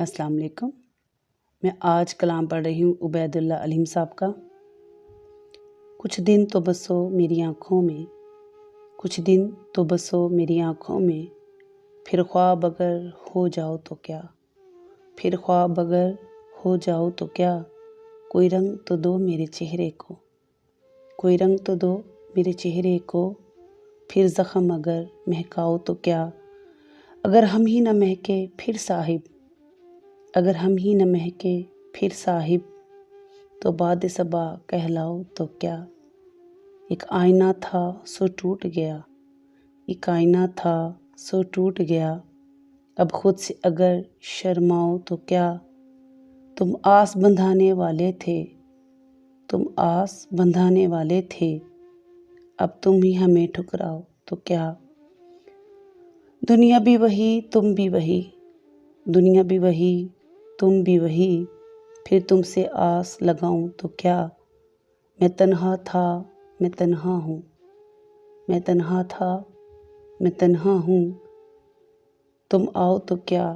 अस्सलाम वालेकुम। मैं आज कलाम पढ़ रही हूँ उबैदुल्लाह अलीम साहब का। कुछ दिन तो बसो मेरी आँखों में, कुछ दिन तो बसो मेरी आँखों में, फिर ख्वाब अगर हो जाओ तो क्या, फिर ख्वाब अगर हो जाओ तो क्या, कोई रंग तो दो मेरे चेहरे को, कोई रंग तो दो मेरे चेहरे को, फिर ज़ख्म अगर महकाओ तो क्या, अगर हम ही न महके फिर साहिब, अगर हम ही न महके फिर साहिब, तो बाद सबा कहलाओ तो क्या। एक आईना था सो टूट गया, एक आईना था सो टूट गया, अब खुद से अगर शर्माओ तो क्या। तुम आस बंधाने वाले थे, तुम आस बंधाने वाले थे, अब तुम ही हमें ठुकराओ तो क्या। दुनिया भी वही तुम भी वही, दुनिया भी वही तुम भी वही, फिर तुमसे आस लगाऊं तो क्या। मैं तन्हा था मैं तन्हा हूँ, मैं तन्हा था मैं तन्हा हूँ, तुम आओ तो क्या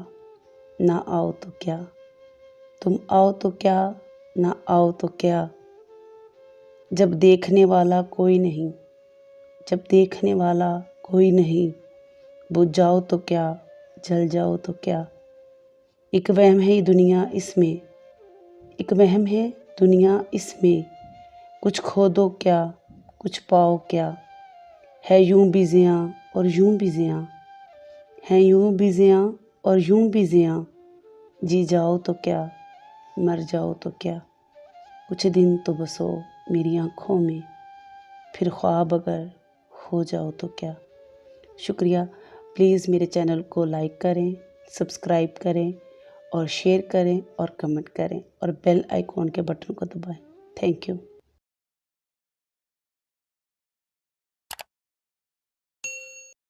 ना आओ तो क्या, तुम आओ तो क्या ना आओ तो क्या। जब देखने वाला कोई नहीं, जब देखने वाला कोई नहीं, बुझ जाओ तो क्या जल जाओ तो क्या। एक वहम है दुनिया इसमें, एक वहम है दुनिया इसमें, कुछ खो दो क्या कुछ पाओ क्या। है यूं भी ज़ियां और यूं भी ज़ियां, है यूं भी ज़ियां और यूं भी ज़ियां, जी जाओ तो क्या मर जाओ तो क्या। कुछ दिन तो बसो मेरी आँखों में, फिर ख्वाब अगर हो जाओ तो क्या। शुक्रिया। प्लीज़ मेरे चैनल को लाइक करें, सब्सक्राइब करें और शेयर करें और कमेंट करें और बेल आइकॉन के बटन को दबाएं। Thank you.